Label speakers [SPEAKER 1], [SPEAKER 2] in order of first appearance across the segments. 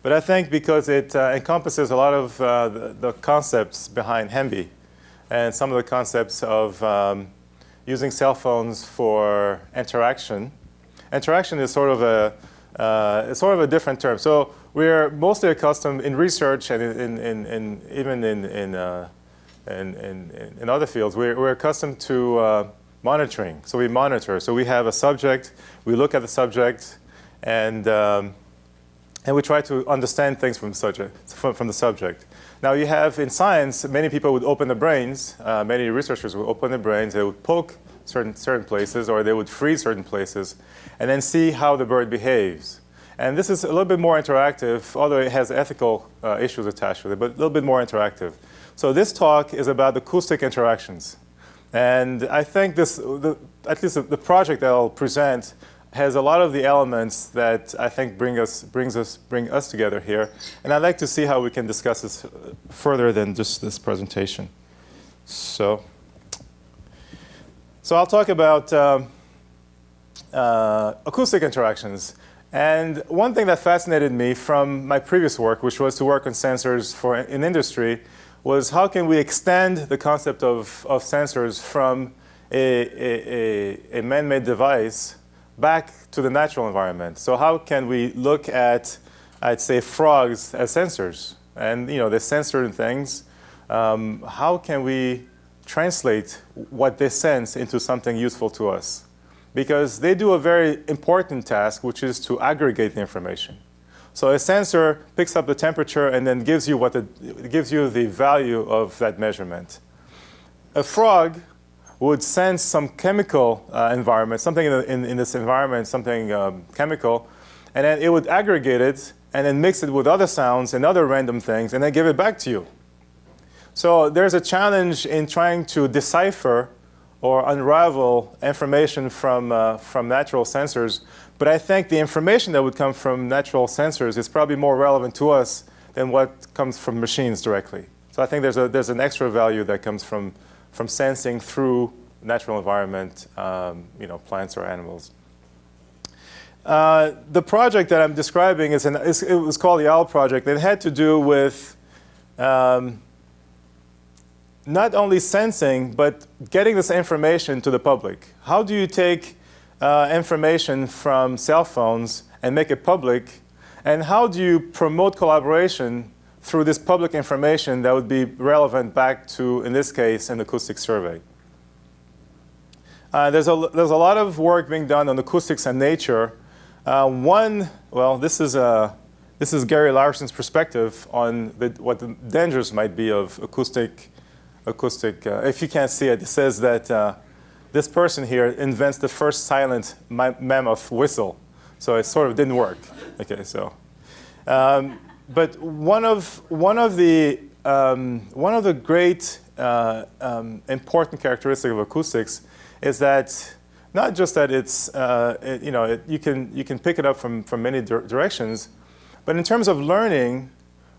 [SPEAKER 1] But I think because it encompasses a lot of the concepts behind HEMBI and some of the concepts of using cell phones for interaction. Interaction is sort of a different term. So we're mostly accustomed in research and even in other fields, we're accustomed to monitoring. So we monitor. So we have a subject, we look at the subject, and we try to understand things from the subject. Now you have in science, many people would open their brains, many researchers would open their brains, they would poke certain places, or they would freeze certain places, and then see how the bird behaves. And this is a little bit more interactive, although it has ethical issues attached with it, but a little bit more interactive. So this talk is about acoustic interactions. And I think at least the project that I'll present has a lot of the elements that I think bring us together here. And I'd like to see how we can discuss this further than just this presentation. So I'll talk about acoustic interactions. And one thing that fascinated me from my previous work, which was to work on sensors in industry, was how can we extend the concept of sensors from a man-made device back to the natural environment. So how can we look at, I'd say, frogs as sensors? And they sense certain things. How can we translate what they sense into something useful to us? Because they do a very important task, which is to aggregate the information. So a sensor picks up the temperature and then gives you the value of that measurement. A frog would sense some chemical environment, something in this environment, something chemical, and then it would aggregate it and then mix it with other sounds and other random things and then give it back to you. So there's a challenge in trying to decipher or unravel information from natural sensors. But I think the information that would come from natural sensors is probably more relevant to us than what comes from machines directly. So I think there's an extra value that comes from sensing through natural environment, plants or animals. The project that I'm describing it was called the OWL project. It had to do with not only sensing, but getting this information to the public. How do you take information from cell phones and make it public? And how do you promote collaboration through this public information that would be relevant back to, in this case, an acoustic survey? There's a lot of work being done on acoustics and nature. This is Gary Larson's perspective on what the dangers might be of acoustic. If you can't see it, it says that this person here invents the first silent mammoth whistle. So it sort of didn't work. Okay, so, but one of the great important characteristics of acoustics is that not just that you can pick it up from many directions, but in terms of learning.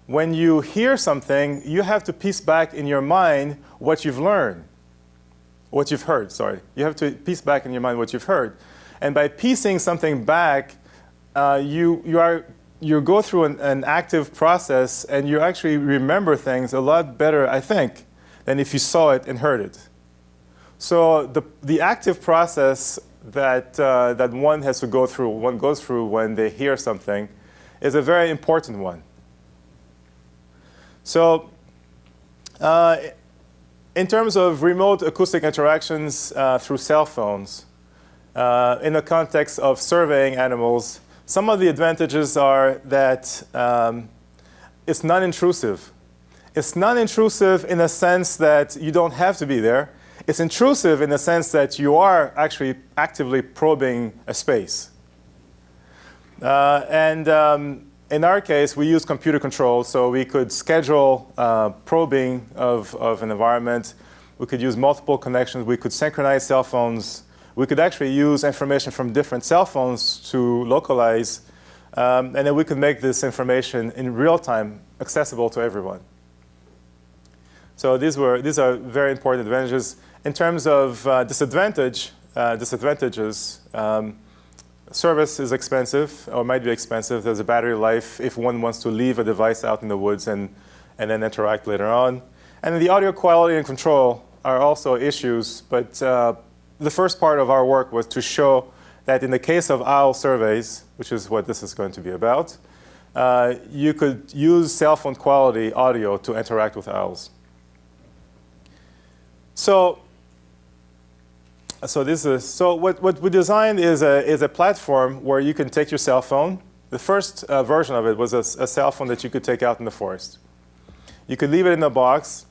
[SPEAKER 1] When you hear something, you have to piece back in your mind what you've learned, what you've heard, sorry. You have to piece back in your mind what you've heard. And by piecing something back, you go through an active process and you actually remember things a lot better, I think, than if you saw it and heard it. So the active process that one goes through when they hear something is a very important one. So in terms of remote acoustic interactions through cell phones, in the context of surveying animals, some of the advantages are that it's non-intrusive. It's non-intrusive in the sense that you don't have to be there. It's intrusive in the sense that you are actually actively probing a space. In our case, we use computer control, so we could schedule probing of an environment. We could use multiple connections. We could synchronize cell phones. We could actually use information from different cell phones to localize, and then we could make this information in real time accessible to everyone. So these are very important advantages. In terms of disadvantages, Service is expensive, or might be expensive. There's a battery life if one wants to leave a device out in the woods and then interact later on. And then the audio quality and control are also issues, but the first part of our work was to show that in the case of owl surveys, which is what this is going to be about, you could use cell phone quality audio to interact with owls. So what we designed is a platform where you can take your cell phone. The first version of it was a cell phone that you could take out in the forest. You could leave it in a box,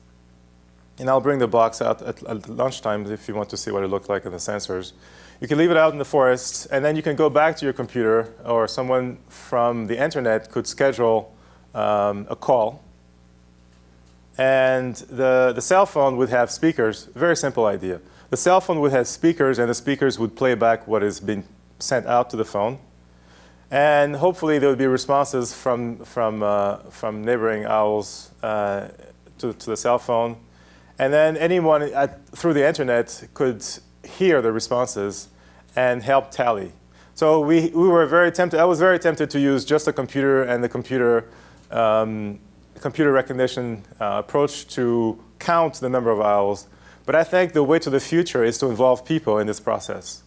[SPEAKER 1] and I'll bring the box out at lunchtime if you want to see what it looked like in the sensors. You can leave it out in the forest, and then you can go back to your computer, or someone from the internet could schedule a call. And the cell phone would have speakers. Very simple idea. The cell phone would have speakers, and the speakers would play back what is being sent out to the phone. And hopefully there would be responses from neighboring owls to the cell phone. And then anyone through the internet could hear the responses and help tally. So we were very tempted. I was very tempted to use just a computer and the computer recognition approach to count the number of owls. But I think the way to the future is to involve people in this process.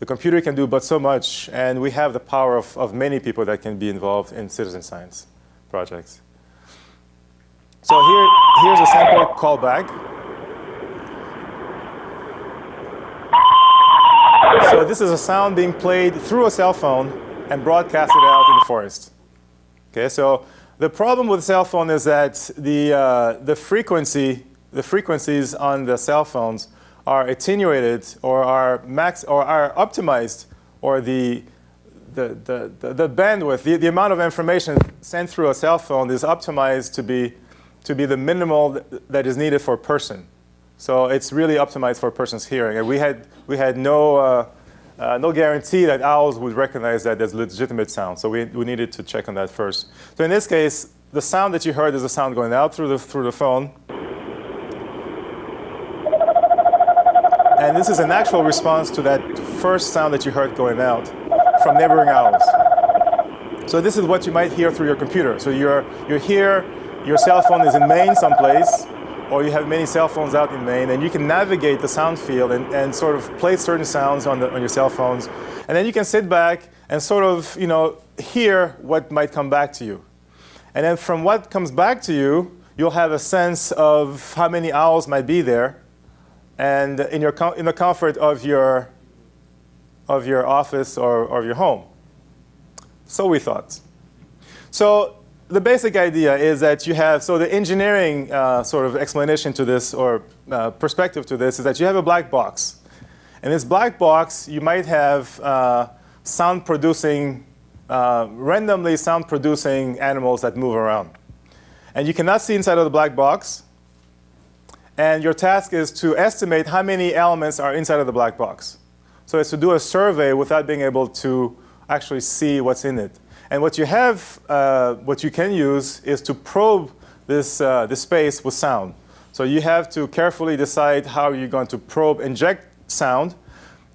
[SPEAKER 1] The computer can do but so much, and we have the power of many people that can be involved in citizen science projects. So here's a sample callback. So this is a sound being played through a cell phone and broadcasted out in the forest. Okay, so the problem with cell phone is that the frequencies on the cell phones are attenuated or are optimized, or the bandwidth, the amount of information sent through a cell phone is optimized to be the minimal that is needed for a person. So it's really optimized for a person's hearing. And we had no guarantee that owls would recognize that as legitimate sound. So we needed to check on that first. So in this case, the sound that you heard is a sound going out through the phone. And this is an actual response to that first sound that you heard going out from neighboring owls. So this is what you might hear through your computer. So you're here, your cell phone is in Maine someplace, or you have many cell phones out in Maine, and you can navigate the sound field and sort of play certain sounds on your cell phones. And then you can sit back and sort of hear what might come back to you. And then from what comes back to you, you'll have a sense of how many owls might be there, and in the comfort of your office or of your home. So we thought. So the basic idea is that you have, so the engineering sort of explanation to this, or perspective to this, is that you have a black box. In this black box, you might have randomly sound-producing animals that move around. And you cannot see inside of the black box. And your task is to estimate how many elements are inside of the black box. So it's to do a survey without being able to actually see what's in it. And what you can use is to probe this space with sound. So you have to carefully decide how you're going to inject sound,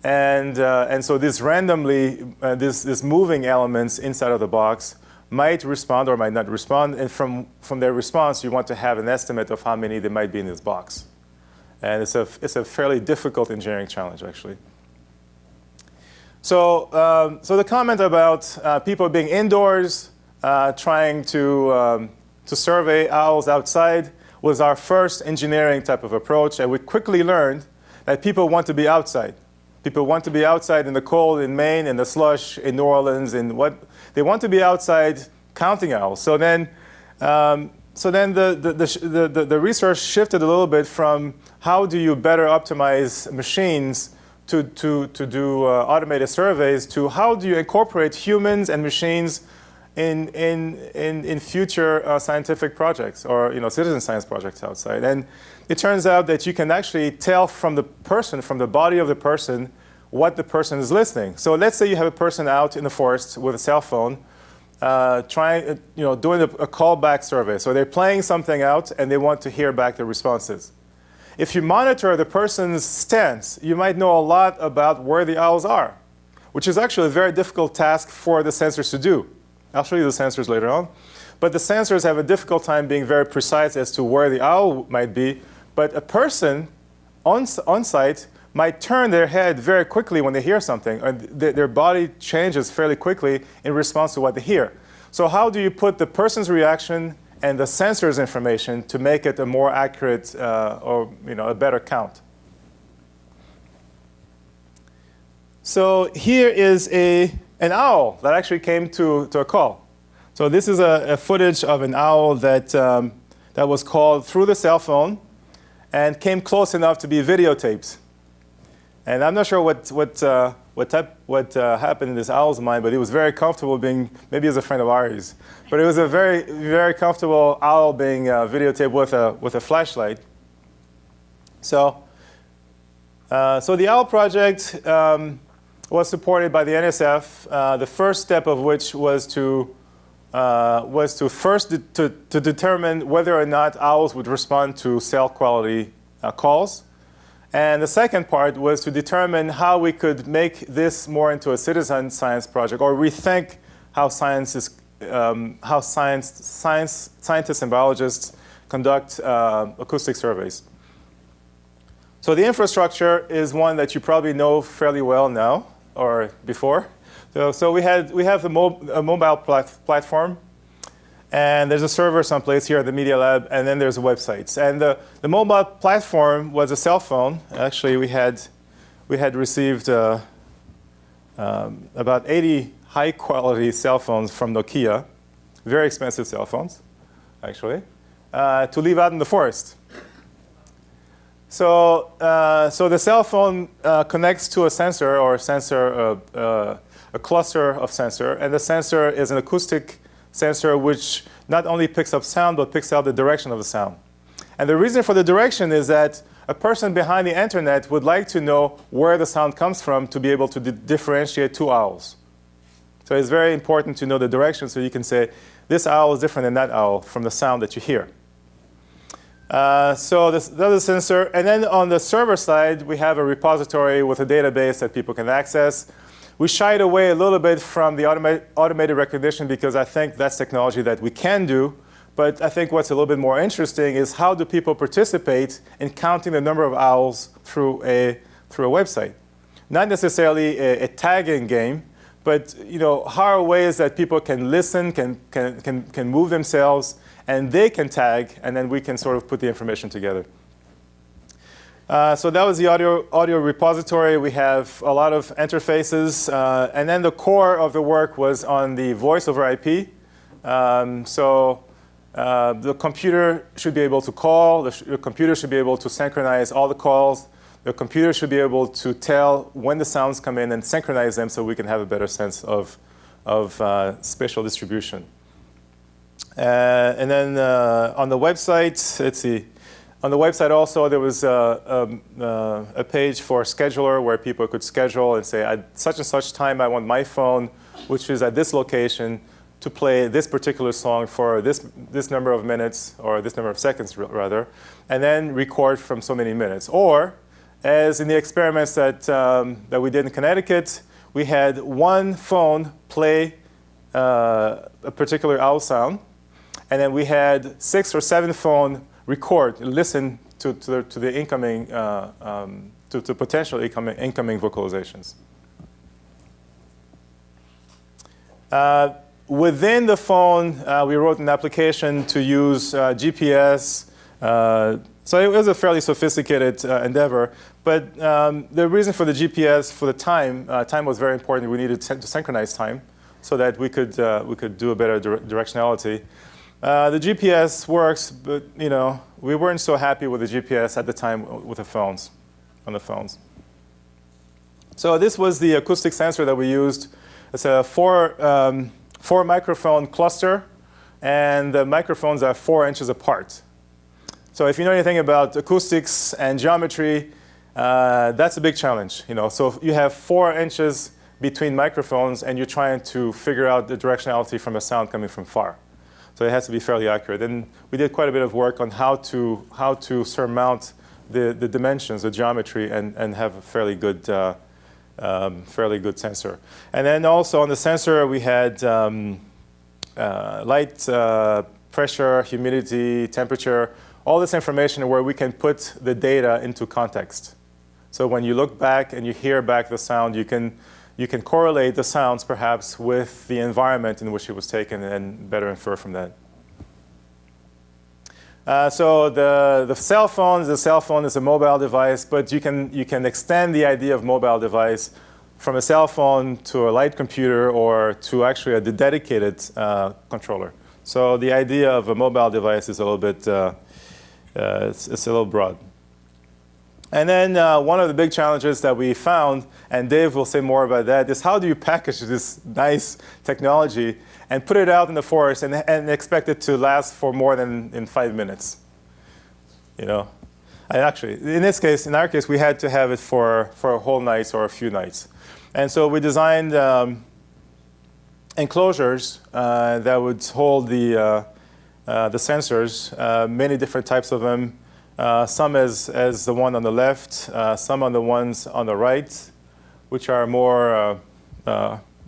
[SPEAKER 1] and so this this moving elements inside of the box might respond or might not respond. And from their response, you want to have an estimate of how many there might be in this box. And it's a fairly difficult engineering challenge, actually. So the comment about people being indoors, trying to survey owls outside was our first engineering type of approach. And we quickly learned that people want to be outside. People want to be outside in the cold in Maine, in the slush in New Orleans, they want to be outside counting owls. So then the research shifted a little bit from how do you better optimize machines to do automated surveys, to how do you incorporate humans and machines in future scientific projects, or citizen science projects outside. And it turns out that you can actually tell from the person, from the body of the person, what the person is listening. So let's say you have a person out in the forest with a cell phone, doing a callback survey. So they're playing something out and they want to hear back the responses. If you monitor the person's stance, you might know a lot about where the owls are. which is actually a very difficult task for the sensors to do. I'll show you the sensors later on. But the sensors have a difficult time being very precise as to where the owl might be. But a person on site might turn their head very quickly when they hear something, or their body changes fairly quickly in response to what they hear. So how do you put the person's reaction and the sensor's information to make it a more accurate or a better count? So here is an owl that actually came to a call. So this is a footage of an owl that was called through the cell phone and came close enough to be videotaped. And I'm not sure what happened in this owl's mind, but he was very comfortable being, maybe he was a friend of ours, but it was a very, very comfortable owl being videotaped with a flashlight. So the OWL project was supported by the NSF. The first step of which was to first to determine whether or not owls would respond to cell quality calls. And the second part was to determine how we could make this more into a citizen science project, or rethink how scientists and biologists conduct acoustic surveys. So the infrastructure is one that you probably know fairly well now, or before. So we have a mobile platform, and there's a server someplace here at the Media Lab, and then there's websites. And the mobile platform was a cell phone. Actually, we had received about 80 high-quality cell phones from Nokia, very expensive cell phones, actually, to leave out in the forest. So the cell phone connects to a sensor, or a cluster of sensor, and the sensor is an acoustic sensor which not only picks up sound, but picks out the direction of the sound. And the reason for the direction is that a person behind the internet would like to know where the sound comes from to be able to differentiate two owls. So it's very important to know the direction so you can say, this owl is different than that owl from the sound that you hear. So that's the sensor. And then on the server side, we have a repository with a database that people can access. We shied away a little bit from the automated recognition because I think that's technology that we can do. But I think what's a little bit more interesting is how do people participate in counting the number of owls through a website. Not necessarily a tagging game, but how are ways that people can listen, can move themselves, and they can tag, and then we can sort of put the information together. So that was the audio repository. We have a lot of interfaces. And then the core of the work was on the voice over IP. The computer should be able to call. The computer should be able to synchronize all the calls. The computer should be able to tell when the sounds come in and synchronize them so we can have a better sense of spatial distribution. And then on the website, let's see. On the website also, there was a page for a scheduler where people could schedule and say, at such and such time, I want my phone, which is at this location, to play this particular song for this number of minutes, or this number of seconds, rather, and then record from so many minutes. Or, as in the experiments that we did in Connecticut, we had one phone play a particular owl sound, and then we had 6 or 7 phone record, listen to the incoming, to potential incoming vocalizations. Within the phone, we wrote an application to use GPS. So it was a fairly sophisticated endeavor. But the reason for the GPS, for the time was very important. We needed to synchronize time so that we could do a better directionality. The GPS works, but we weren't so happy with the GPS at the time with the phones, on the phones. So this was the acoustic sensor that we used. It's a four microphone cluster, and the microphones are 4 inches apart. So if you know anything about acoustics and geometry, that's a big challenge. So if you have 4 inches between microphones, and you're trying to figure out the directionality from a sound coming from far. So it has to be fairly accurate. And we did quite a bit of work on how to surmount the dimensions, the geometry, and have a fairly good fairly good sensor. And then also on the sensor, we had light, pressure, humidity, temperature, all this information where we can put the data into context. So when you look back and you hear back the sound, you can correlate the sounds perhaps with the environment in which it was taken and better infer from that. So the cell phone is a mobile device, but you can extend the idea of mobile device from a cell phone to a light computer or to actually a dedicated controller. So the idea of a mobile device is a little bit, it's a little broad. And then one of the big challenges that we found, and Dave will say more about that, is how do you package this nice technology and put it out in the forest and expect it to last for more than in 5 minutes? You know, and actually, in our case, we had to have it for a whole night or a few nights. And so we designed enclosures that would hold the sensors, many different types of them. Some as the one on the left, some on the ones on the right, which are more,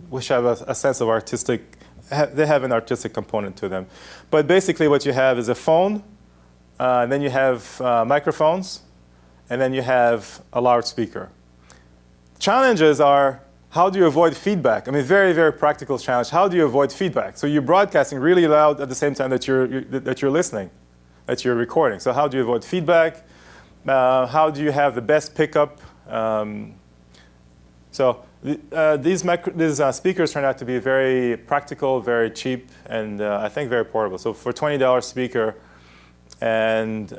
[SPEAKER 1] which have a sense of artistic, they have an artistic component to them. But basically what you have is a phone, then you have microphones, and then you have a loudspeaker. Challenges are, how do you avoid feedback? I mean, very, very practical challenge. How do you avoid feedback? So you're broadcasting really loud at the same time that you're listening, that you're recording. So how do you avoid feedback? How do you have the best pickup? These speakers turned out to be very practical, very cheap, and I think very portable. So for $20 speaker and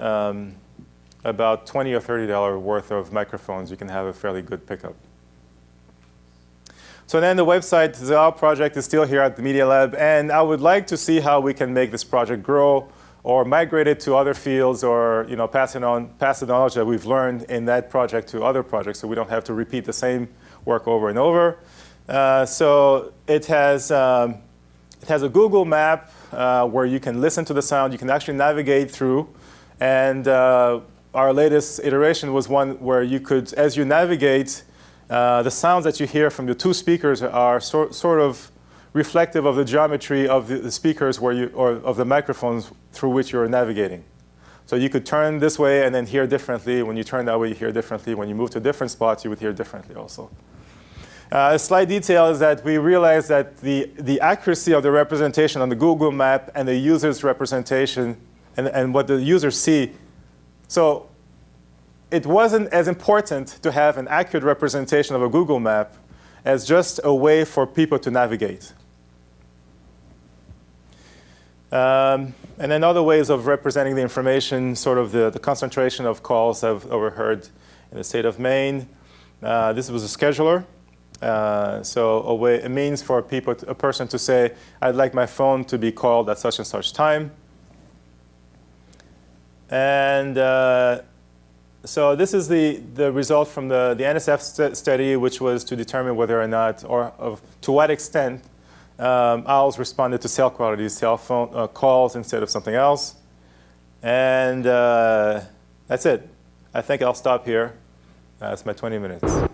[SPEAKER 1] about $20 or $30 worth of microphones, you can have a fairly good pickup. So then the website, our project is still here at the Media Lab, and I would like to see how we can make this project grow or migrate it to other fields, or pass the knowledge that we've learned in that project to other projects, so we don't have to repeat the same work over and over. So it has a Google map where you can listen to the sound, you can actually navigate through, and our latest iteration was one where you could, as you navigate, the sounds that you hear from the two speakers are sort of reflective of the geometry of the speakers or of the microphones through which you're navigating. So you could turn this way and then hear differently. When you turn that way, you hear differently. When you move to different spots, you would hear differently also. A slight detail is that we realized that the accuracy of the representation on the Google map and the user's representation and what the users see. So it wasn't as important to have an accurate representation of a Google map as just a way for people to navigate. And then other ways of representing the information, sort of the concentration of calls I've overheard in the state of Maine. This was a scheduler. So a means for a person to say, I'd like my phone to be called at such and such time. And so this is the result from the NSF study, which was to determine whether or not, or to what extent, owls responded to cell quality cell phone calls instead of something else. And that's it. I think I'll stop here. That's my 20 minutes.